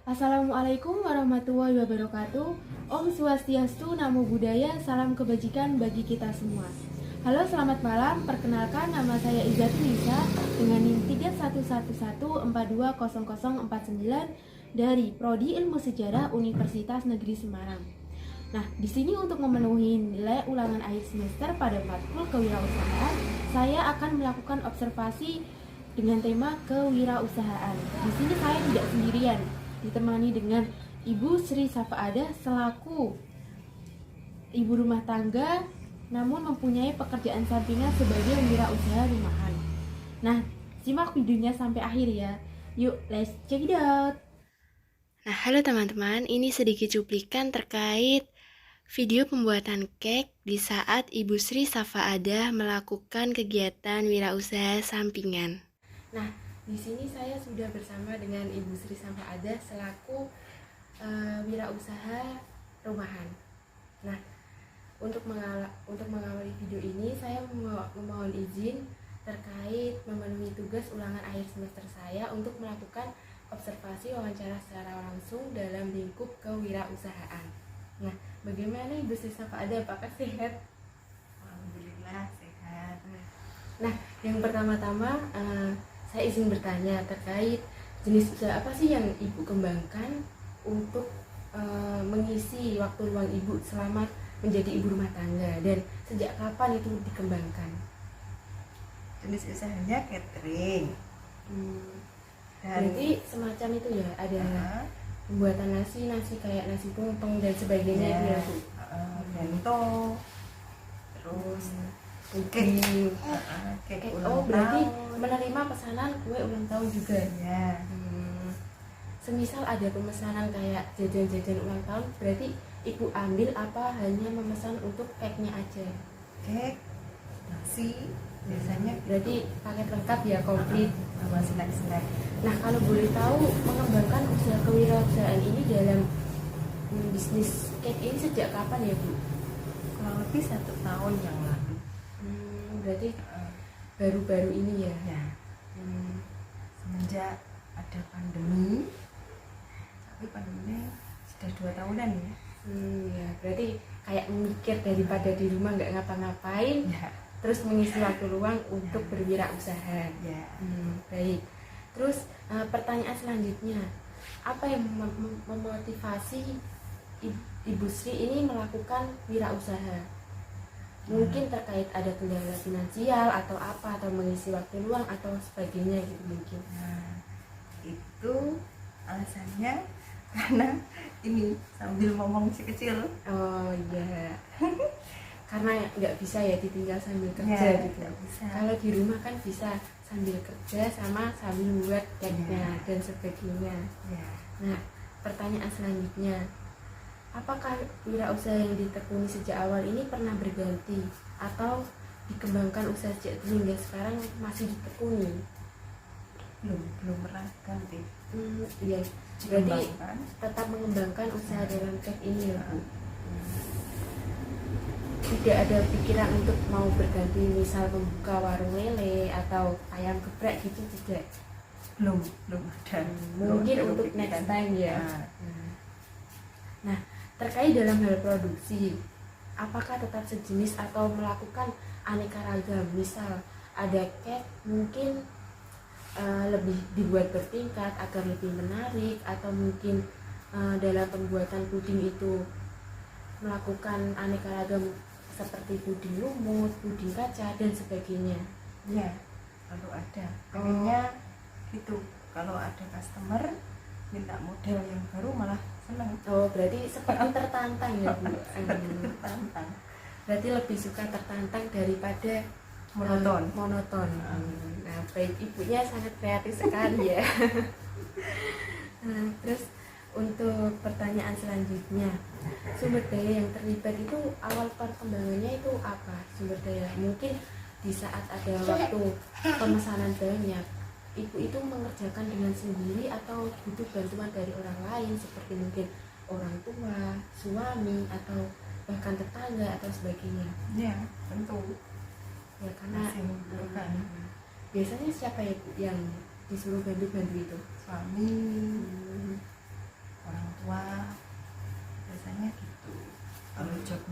Assalamualaikum warahmatullahi wabarakatuh. Om Swastiastu, Namo Buddhaya, salam kebajikan bagi kita semua. Halo, selamat malam. Perkenalkan, nama saya Izzati Nisa dengan NIM 3111420049 dari Prodi Ilmu Sejarah Universitas Negeri Semarang. Nah, di sini untuk memenuhi nilai ulangan akhir semester pada matkul kewirausahaan, saya akan melakukan observasi dengan tema kewirausahaan. Di sini saya tidak sendirian, ditemani dengan Ibu Sri Safaada selaku ibu rumah tangga namun mempunyai pekerjaan sampingan sebagai wirausaha rumahan. Nah, simak videonya sampai akhir ya. Yuk, let's check it out. Nah, halo teman-teman, ini sedikit cuplikan terkait video pembuatan cake di saat Ibu Sri Safaada melakukan kegiatan wirausaha sampingan. Nah, di sini saya sudah bersama dengan Ibu Sri Safaada selaku wirausaha rumahan. Nah, untuk mengawali video ini saya memohon izin terkait memenuhi tugas ulangan akhir semester saya untuk melakukan observasi wawancara secara langsung dalam lingkup kewirausahaan. Nah, bagaimana Ibu Sri Safaada? Apakah sehat? Alhamdulillah sehat. Nah, yang pertama-tama saya izin bertanya terkait jenis usaha apa sih yang Ibu kembangkan untuk mengisi waktu luang Ibu selama menjadi ibu rumah tangga, dan sejak kapan itu dikembangkan? Jenis usahanya catering. Berarti semacam itu ya, ada pembuatan nasi kayak nasi tumpeng dan sebagainya ya, itu ya Bu? Bento, terus Cake. cake Oh, ulang berarti tahun. menerima pesanan kue ulang tahun juga Ya. Semisal ada pemesanan kayak jajan-jajan ulang tahun, berarti Ibu ambil apa hanya memesan untuk cake-nya aja? Cake, nasi, biasanya Berarti paket lengkap ya, komplit. sama snack-snack. Nah, kalau boleh tahu mengembangkan usaha kewirausahaan ini dalam bisnis cake ini sejak kapan ya Bu? Kurang lebih 1 tahun yang lalu. Berarti baru-baru ini ya? Ya. Semenjak ada pandemi, tapi pandeminya sudah 2 tahunan ya. Ya, berarti kayak mikir daripada di rumah nggak ngapa-ngapain, Ya. terus mengisi waktu luang untuk berwirausaha. Ya. Baik. Terus pertanyaan selanjutnya, apa yang memotivasi Ibu Sri ini melakukan wirausaha? Mungkin terkait ada kendala finansial atau apa, atau mengisi waktu luang atau sebagainya gitu mungkin. Nah, itu alasannya karena ini sambil ngomong si kecil. Oh iya. Karena nggak bisa ya ditinggal sambil kerja Ya, gitu. nggak bisa. Kalau di rumah kan bisa sambil kerja sama sambil buat cake-nya dan sebagainya. Ya. Nah, pertanyaan selanjutnya, apakah wirausaha yang ditekuni sejak awal ini pernah berganti atau dikembangkan usaha sejak dulu hingga sekarang masih ditekuni? belum pernah ganti. Iya, berarti Dikembangkan. tetap mengembangkan usaha dalam cake ini ya Bu. Tidak ada pikiran untuk mau berganti, misal membuka warung lele atau ayam geprek gitu, tidak? belum ada. Mungkin Belum ada untuk kepikiran. next time ya. Nah, Nah, terkait dalam hal produksi, apakah tetap sejenis atau melakukan aneka ragam? Misal ada cake mungkin lebih dibuat bertingkat agar lebih menarik, atau mungkin dalam pembuatan puding itu melakukan aneka ragam seperti puding lumut, puding kaca dan sebagainya. ya kalau ada pengennya gitu, kalau ada customer minta model yang baru malah seneng. Oh, berarti seperti tertantang ya Bu. Tantang Berarti lebih suka tertantang daripada monoton. monoton. Nah, baik, ibunya sangat kreatif sekali ya. Nah, terus untuk pertanyaan selanjutnya, sumber daya yang terlibat itu awal perkembangannya itu apa? Sumber daya mungkin di saat ada waktu pemesanan banyak, ibu itu mengerjakan dengan sendiri atau butuh bantuan dari orang lain seperti mungkin orang tua, suami, atau bahkan tetangga atau sebagainya? Ya tentu Ya, karena masih membutuhkan biasanya siapa ya Bu yang disuruh bantu itu? suami.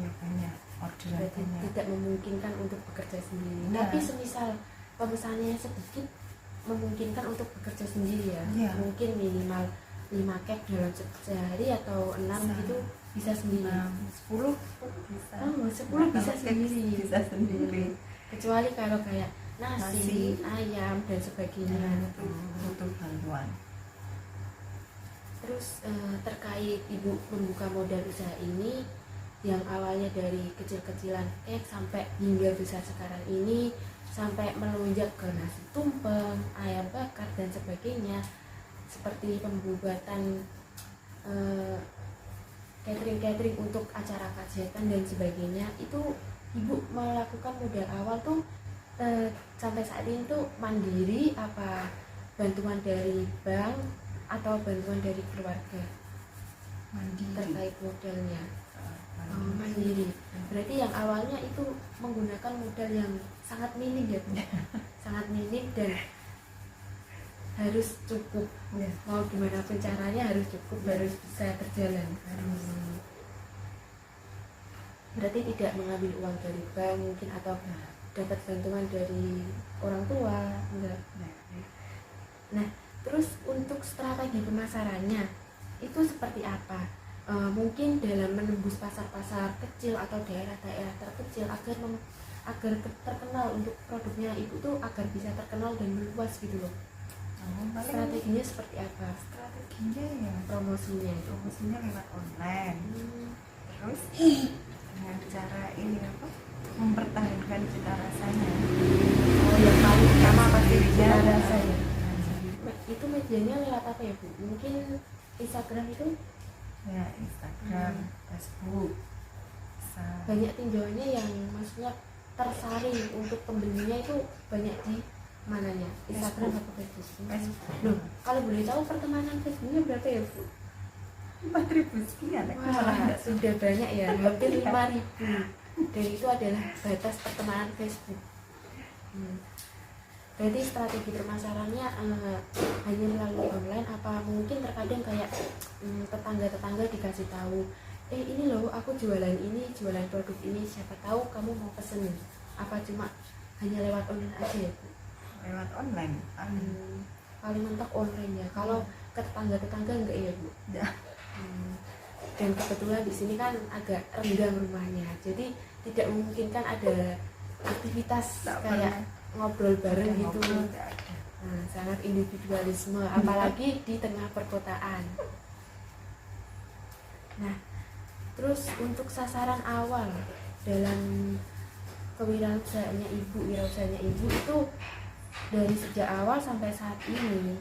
ya banyak orderan berarti banyak. tidak memungkinkan untuk bekerja sendiri. Nah. Tapi semisal pemesannya sedikit memungkinkan untuk bekerja sendiri ya. Iya. Mungkin minimal 5 cake dalam sehari atau 6 Bisa. gitu bisa sendiri. 10 pun bisa. Oh, 10 bisa Kalau sendiri. bisa sendiri. Kecuali kalau kayak nasi, Nasi. ayam dan sebagainya. Nah, itu butuh bantuan. Terus terkait ibu membuka modal usaha ini yang awalnya dari kecil-kecilan sampai hingga besar sekarang ini, sampai melonjak ke nasi tumpeng, ayam bakar dan sebagainya, seperti pembuatan catering untuk acara kegiatan dan sebagainya, itu ibu melakukan modal awal tuh sampai saat ini tuh mandiri apa bantuan dari bank atau bantuan dari keluarga Mandiri. terkait modalnya? Mandiri. Mandiri. Berarti yang awalnya itu menggunakan modal yang sangat minim ya Bu? Sangat minim dan harus cukup. Ya. Mau gimana pun caranya harus cukup, harus bisa berjalan. Berarti tidak mengambil uang dari bank mungkin atau dapat bantuan dari orang tua, enggak. Nah, terus untuk strategi pemasarannya itu seperti apa? Mungkin dalam menembus pasar-pasar kecil atau daerah-daerah terkecil agar terkenal untuk produknya ibu tuh agar bisa terkenal dan meluas gitu loh. Strateginya seperti apa? Strateginya ya Promosinya itu. promosinya lewat online. Terus dengan cara ini apa? Mempertahankan cita rasanya. Oh, yang paling utama pasti cita Ya, rasa ya. nah, Itu medianya lewat apa ya Bu? Mungkin Instagram itu ya Instagram, Facebook, bisa. banyak tinjauannya yang maksudnya tersaring untuk pembelinya itu banyak di mananya? Instagram atau Facebook? Facebook. Loh, kalau boleh tahu pertemanan Facebooknya berapa ya Bu? 4.000 sekian. Wah, sudah banyak ya, hampir 5.000. Dan itu adalah batas pertemanan Facebook. Berarti strategi pemasarannya hanya melalui online apa mungkin terkadang kayak tetangga-tetangga dikasih tahu, ini loh aku jualan ini, jualan produk ini, siapa tahu kamu mau pesen. Apa cuma hanya lewat online aja ya Bu? Lewat online. Paling mentok online ya. Kalau ke tetangga-tetangga enggak ya Bu? Ya. Dan kebetulan di sini kan agak renggang rumahnya, jadi tidak memungkinkan ada aktivitas Tak kayak pernah. ngobrol bareng gitu. Ngobrol, nggak ada. Nah, sangat individualisme, apalagi di tengah perkotaan. Nah, terus untuk sasaran awal dalam wirausahanya ibu itu dari sejak awal sampai saat ini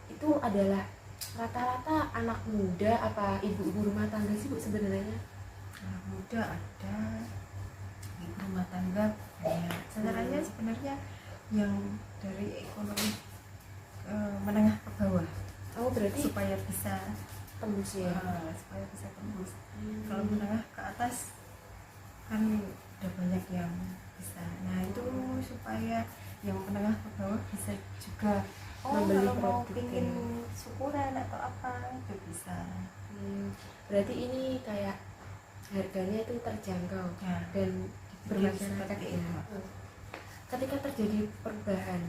itu adalah rata-rata anak muda apa ibu-ibu rumah tangga sih Bu sebenarnya? Anak muda ada, ibu rumah tangga banyak. Sebenarnya yang dari ekonomi menengah ke bawah. Oh, berarti supaya bisa tembus ya? supaya bisa tembus. Kalau menengah ke atas kan udah banyak yang bisa. Nah itu supaya yang menengah ke bawah bisa juga Membeli kalau mau produk pingin ya. syukuran atau apa itu bisa. Berarti ini kayak harganya itu terjangkau Nah, dan bermasyarakat seperti ya. itu. Ketika terjadi perubahan,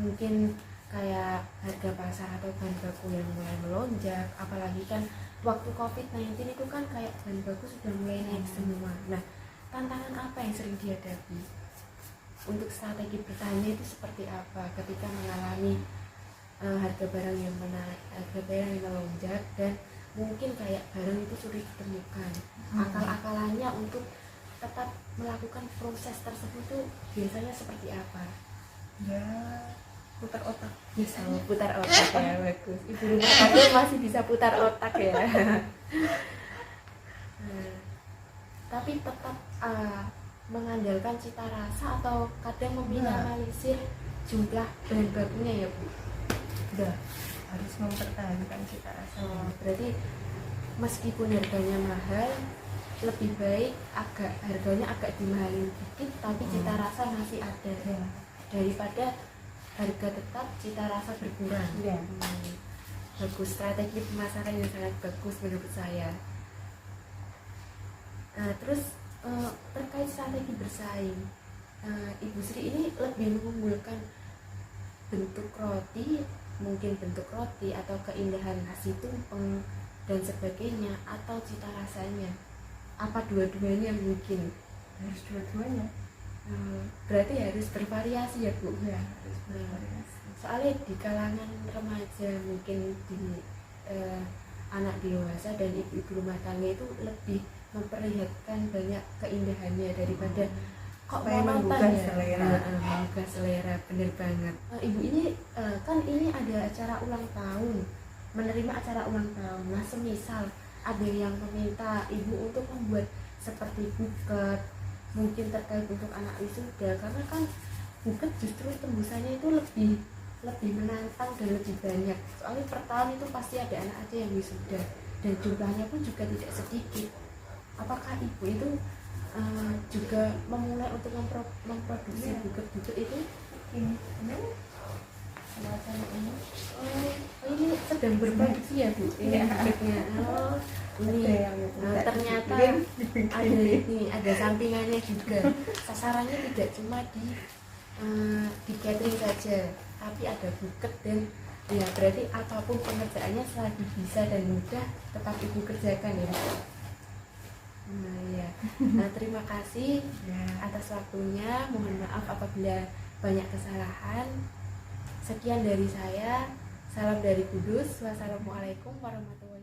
mungkin kayak harga pasar atau bahan baku yang mulai melonjak, apalagi kan waktu COVID-19 itu kan kayak bahan baku sudah mulai naik semua. Nah, tantangan apa yang sering dihadapi? Untuk strategi bertahannya itu seperti apa ketika mengalami harga barang yang melonjak dan mungkin kayak barang itu sulit ditemukan. Akal-akalannya untuk tetap melakukan proses tersebut tuh biasanya seperti apa? Ya putar otak. Biasanya putar otak ya, bagus. Ibu rumah tangga masih bisa putar otak ya. Tapi tetap mengandalkan cita rasa atau kadang meminimalisir jumlah bahan bakunya ya Bu? Udah harus mempertahankan cita rasa. Berarti meskipun harganya mahal, lebih baik harganya agak dimahalin dikit tapi cita rasa masih ada Ya. daripada harga tetap cita rasa berkurang. Ya. Bagus, strategi pemasaran yang sangat bagus menurut saya. Nah, terus terkait strategi bersaing, Ibu Sri ini lebih mengunggulkan bentuk roti, mungkin bentuk roti atau keindahan nasi tumpeng dan sebagainya, atau cita rasanya? Apa dua-duanya mungkin? Harus dua-duanya. Berarti harus bervariasi ya Bu? Ya, harus bervariasi. Soalnya di kalangan remaja, mungkin di anak dewasa dan ibu-ibu rumah tangga itu lebih memperlihatkan banyak keindahannya daripada kok supaya monoton ya, selera. menggugah selera, bener banget. Ibu ini kan ini ada acara ulang tahun, menerima acara ulang tahun. Nah, semisal ada yang meminta ibu untuk membuat seperti buket, mungkin terkait untuk anak wisuda, karena kan buket justru tembusannya itu lebih menantang dan lebih banyak. Soalnya per tahun itu pasti ada anak aja yang wisuda dan jumlahnya pun juga tidak sedikit. Apakah ibu itu juga memulai untuk memproduksi buket-buket itu? Ini semacam ini. Ini sedang berproduksi ya Bu? Ini buketnya. Ini ternyata ada sampingannya juga. Sasarannya tidak cuma di catering saja, tapi ada buket dan ya berarti apapun pengerjaannya selagi bisa dan mudah tetap ibu kerjakan ya. Nah ya, terima kasih atas waktunya. Mohon maaf apabila banyak kesalahan. Sekian dari saya. Salam dari Kudus. Wassalamualaikum warahmatullahi wabarakatuh.